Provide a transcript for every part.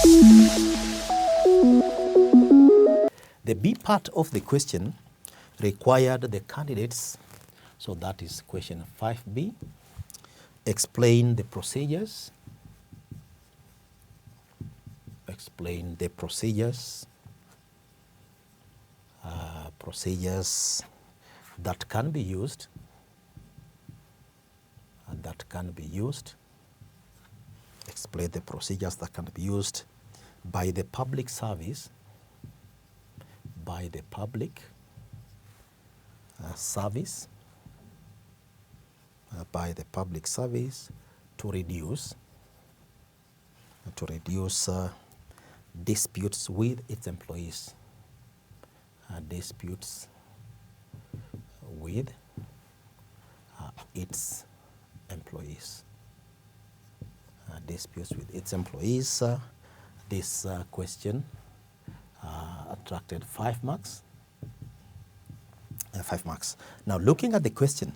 The B part of the question required the candidates, so that is question 5B, explain the procedures, procedures that can be used, explain the procedures that can be used by the public service, to reduce disputes with its employees. Disputes with its employees. This question attracted 5 marks. 5 marks. Now, looking at the question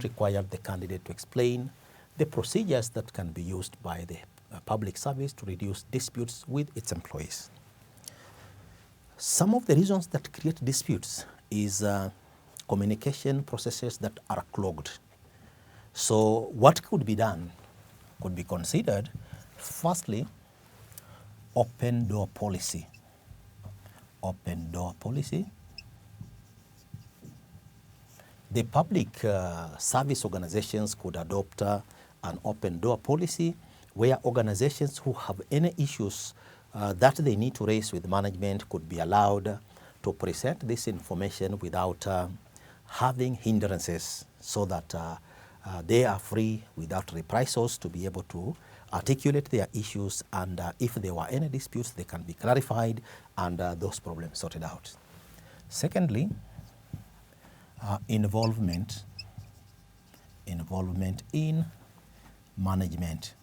required the candidate to explain the procedures that can be used by the public service to reduce disputes with its employees. Some of the reasons that create disputes is communication processes that are clogged. So what could be done could be considered, firstly, open door policy. The public service organizations could adopt an open door policy where organizations who have any issues that they need to raise with management could be allowed to present this information without having hindrances, so that they are free without reprisals to be able to articulate their issues, and if there were any disputes, they can be clarified and those problems sorted out. Secondly, involvement in management.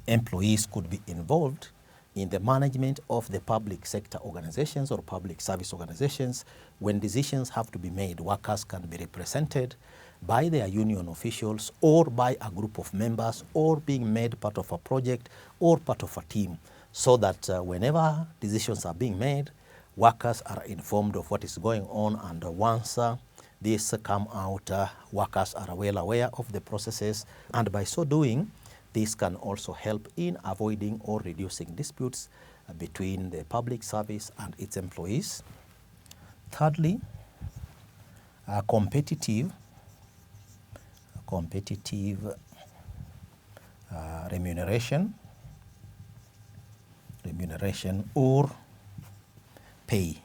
Employees could be involved in the management of the public sector organizations or public service organizations. When decisions have to be made, workers can be represented by their union officials or by a group of members, or being made part of a project or part of a team, so that whenever decisions are being made, workers are informed of what is going on, and once these come out, workers are well aware of the processes, and by so doing, this can also help in avoiding or reducing disputes between the public service and its employees. Thirdly, competitive remuneration or pay.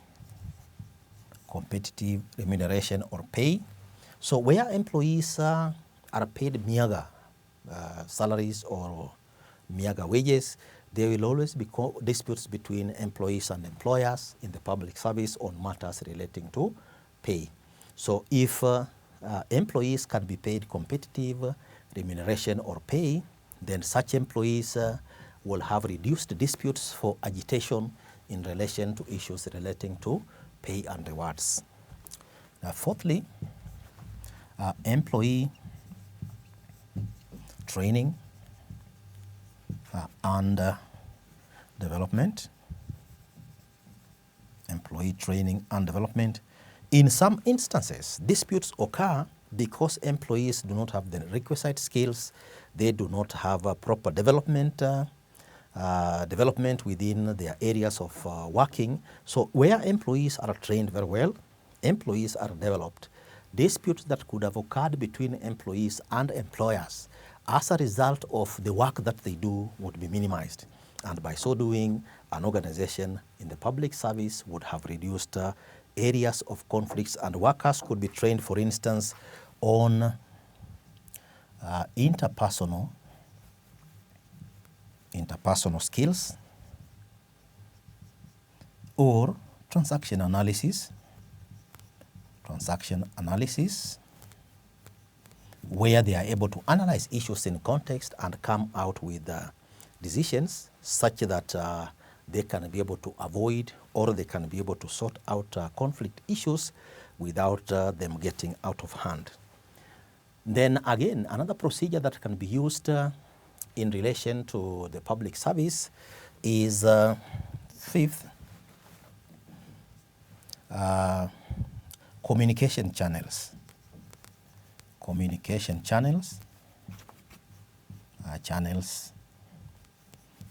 Competitive remuneration or pay. So where employees are paid meager salaries or meager wages, there will always be disputes between employees and employers in the public service on matters relating to pay. So if employees can be paid competitive remuneration or pay, then such employees will have reduced disputes for agitation in relation to issues relating to pay and rewards. Fourthly, employee training and development. Employee training and development. In some instances, disputes occur because employees do not have the requisite skills, they do not have a proper development within their areas of working. So where employees are trained very well, employees are developed, disputes that could have occurred between employees and employers as a result of the work that they do would be minimized. And by so doing, an organization in the public service would have reduced areas of conflicts, and workers could be trained, for instance, on interpersonal skills or transaction analysis, where they are able to analyze issues in context and come out with decisions such that they can be able to avoid, or they can be able to sort out conflict issues without them getting out of hand. Then again, another procedure that can be used in relation to the public service is fifth, communication channels. Communication channels.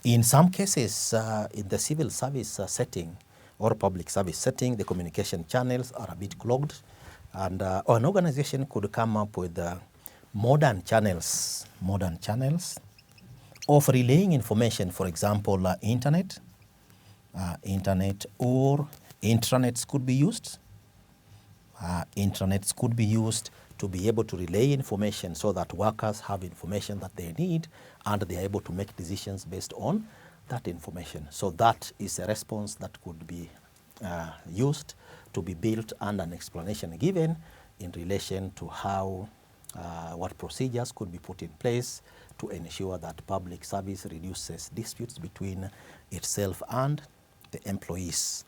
In some cases, in the civil service setting or public service setting, the communication channels are a bit clogged, and an organization could come up with modern channels of relaying information. For example, internet or intranets could be used. Intranets could be used to be able to relay information so that workers have information that they need and they are able to make decisions based on that information. So that is a response that could be used to be built and an explanation given in relation to how, what procedures could be put in place to ensure that public service reduces disputes between itself and the employees.